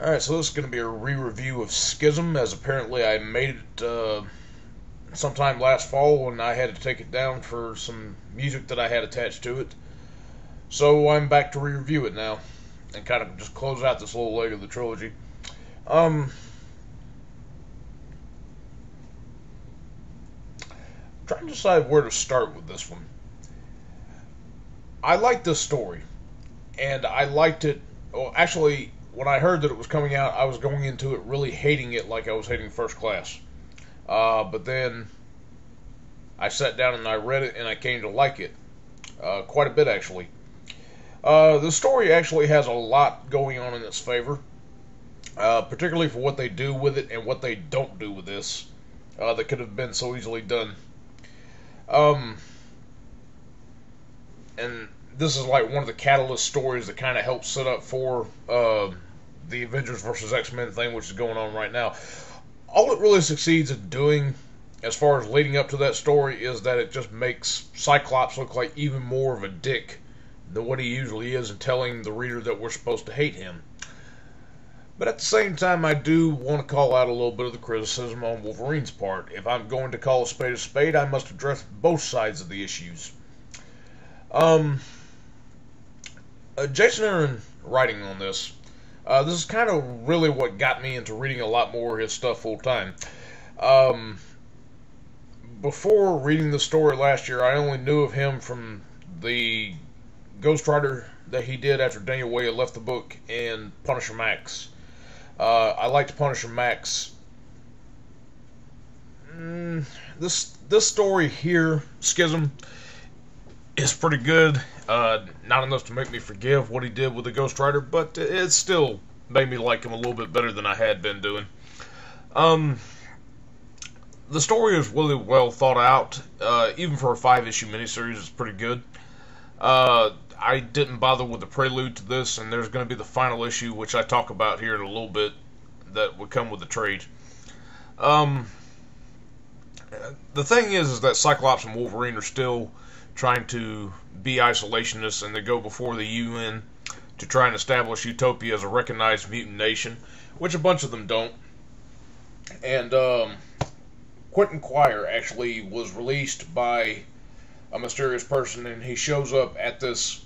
Alright, so this is going to be a re-review of Schism, as apparently I made it sometime last fall when I had to take it down for some music that I had attached to it. So I'm back to re-review it now, and kind of just close out this little leg of the trilogy. Trying to decide where to start with this one. I liked this story, and I liked it. Well, actually, when I heard that it was coming out, I was going into it really hating it like I was hating First Class. But then I sat down and I read it, and I came to like it quite a bit, actually. The story actually has a lot going on in its favor, particularly for what they do with it and what they don't do with this. That could have been so easily done. And this is like one of the catalyst stories that kind of helps set up for the Avengers versus X-Men thing, which is going on right now. All it really succeeds in doing, as far as leading up to that story, is that it just makes Cyclops look like even more of a dick than what he usually is, and telling the reader that we're supposed to hate him. But at the same time, I do want to call out a little bit of the criticism on Wolverine's part. If I'm going to call a spade, I must address both sides of the issues. Jason Aaron writing on this. This is kind of really what got me into reading a lot more of his stuff full time. Before reading the story last year, I only knew of him from the Ghost Rider that he did after Daniel Way had left the book, and Punisher Max. I liked Punisher Max. This story here, Schism, is pretty good. Not enough to make me forgive what he did with the Ghost Rider, but it still made me like him a little bit better than I had been doing. The story is really well thought out. Even for a 5-issue miniseries, it's pretty good. I didn't bother with the prelude to this, and there's going to be the final issue, which I talk about here in a little bit, that would come with the trade. The thing is that Cyclops and Wolverine are still trying to be isolationists, and they go before the UN to try and establish Utopia as a recognized mutant nation, which a bunch of them don't. And Quentin Quire actually was released by a mysterious person, and he shows up at this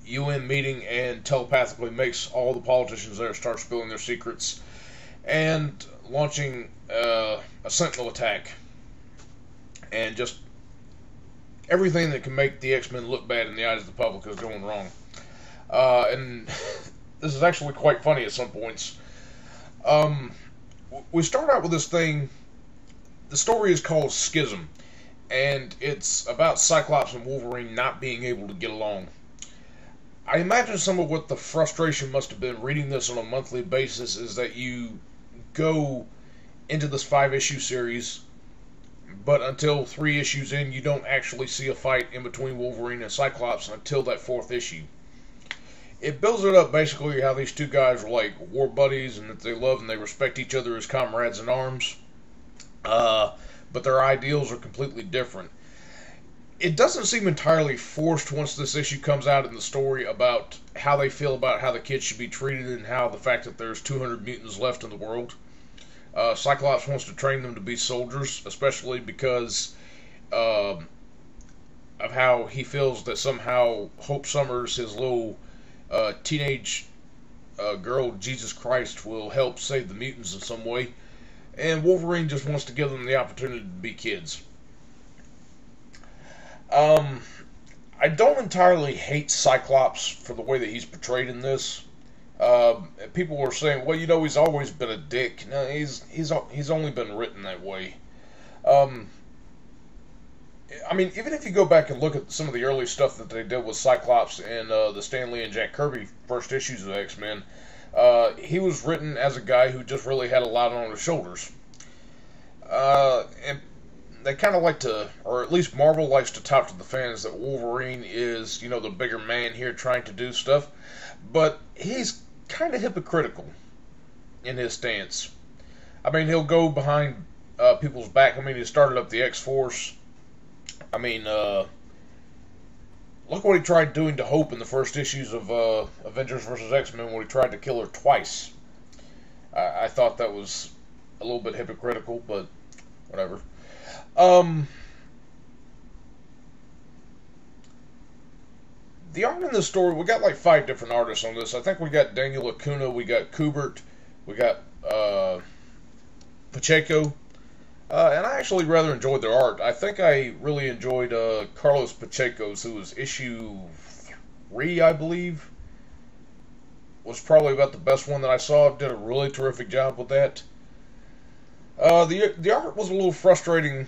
UN meeting and telepathically makes all the politicians there start spilling their secrets and launching a sentinel attack, and just everything that can make the X-Men look bad in the eyes of the public is going wrong. And this is actually quite funny at some points. We start out with this thing. The story is called Schism, and it's about Cyclops and Wolverine not being able to get along. I imagine some of what the frustration must have been reading this on a monthly basis is that you go into this 5-issue series, but until 3 issues in, you don't actually see a fight in between Wolverine and Cyclops until that 4th issue. It builds it up basically how these two guys are like war buddies, and that they love and they respect each other as comrades in arms, but their ideals are completely different. It doesn't seem entirely forced once this issue comes out in the story about how they feel about how the kids should be treated, and how the fact that there's 200 mutants left in the world. Cyclops wants to train them to be soldiers, especially because of how he feels that somehow Hope Summers, his little teenage girl, Jesus Christ, will help save the mutants in some way. And Wolverine just wants to give them the opportunity to be kids. I don't entirely hate Cyclops for the way that he's portrayed in this. People were saying, well, you know, he's always been a dick. No, he's only been written that way. I mean, even if you go back and look at some of the early stuff that they did with Cyclops in the Stan Lee and Jack Kirby first issues of X-Men, he was written as a guy who just really had a lot on his shoulders. And they kind of like to, or at least Marvel likes to tout to the fans that Wolverine is, you know, the bigger man here trying to do stuff. But he's kind of hypocritical in his stance. I mean, he'll go behind people's back. I mean, he started up the X-Force. I mean, look what he tried doing to Hope in the first issues of Avengers vs. X-Men, when he tried to kill her twice. I thought that was a little bit hypocritical, but whatever. Um, the art in this story, we got like 5 different artists on this. I think we got Daniel Acuna, we got Kubert, we got Pacheco, and I actually rather enjoyed their art. I think I really enjoyed Carlos Pacheco's, who was issue 3, I believe. Was probably about the best one that I saw. Did a really terrific job with that. The art was a little frustrating,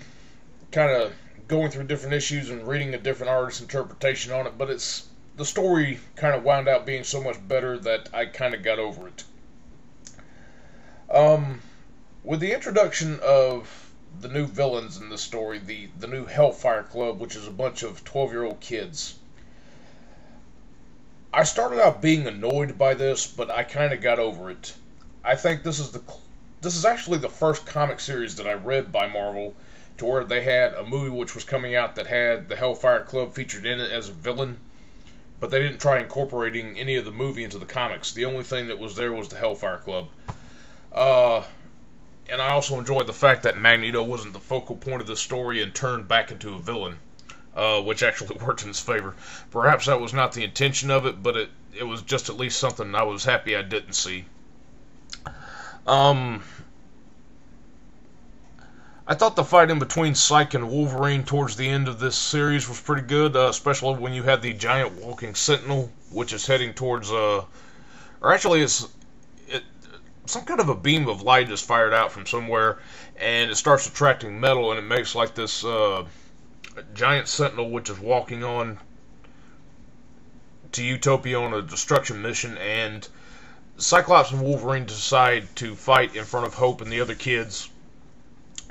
kind of going through different issues and reading a different artist's interpretation on it, but the story kind of wound out being so much better that I kind of got over it. With the introduction of the new villains in this story, the new Hellfire Club, which is a bunch of 12-year-old kids, I started out being annoyed by this, but I kind of got over it. I think this is actually the first comic series that I read by Marvel to where they had a movie which was coming out that had the Hellfire Club featured in it as a villain, but they didn't try incorporating any of the movie into the comics. The only thing that was there was the Hellfire Club. And I also enjoyed the fact that Magneto wasn't the focal point of the story and turned back into a villain, which actually worked in his favor. Perhaps that was not the intention of it, but it was just at least something I was happy I didn't see. I thought the fight in between Psyche and Wolverine towards the end of this series was pretty good, especially when you had the giant walking sentinel, which is heading towards, or actually some kind of a beam of light is fired out from somewhere, and it starts attracting metal, and it makes like this giant sentinel which is walking on to Utopia on a destruction mission, and Cyclops and Wolverine decide to fight in front of Hope and the other kids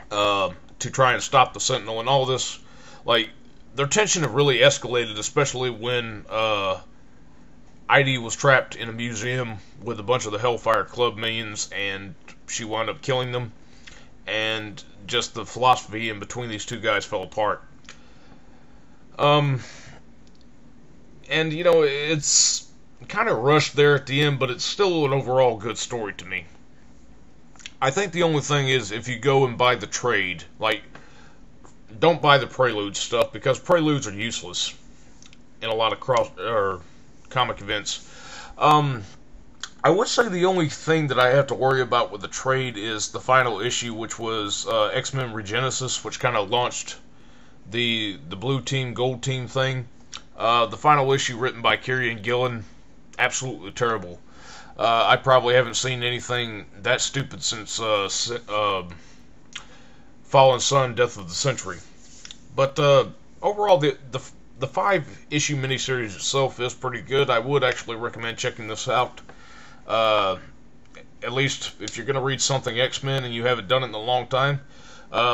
to try and stop the Sentinel, and all this, like, their tension have really escalated, especially when Heidi was trapped in a museum with a bunch of the Hellfire Club minions, and she wound up killing them, and just the philosophy in between these two guys fell apart. And, you know, it's kind of rushed there at the end, but it's still an overall good story to me. I think the only thing is, if you go and buy the trade, like, don't buy the Prelude stuff, because Preludes are useless in a lot of comic events. I would say the only thing that I have to worry about with the trade is the final issue, which was X-Men Regenesis, which kind of launched the blue team, gold team thing. The final issue written by Kieran Gillen, absolutely terrible. I probably haven't seen anything that stupid since Fallen Sun, Death of the Century. But overall, the 5-issue miniseries itself is pretty good. I would actually recommend checking this out. At least if you're going to read something X-Men and you haven't done it in a long time,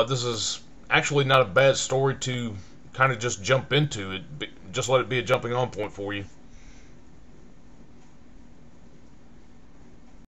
this is actually not a bad story to kind of just jump into. Just let it be a jumping on point for you.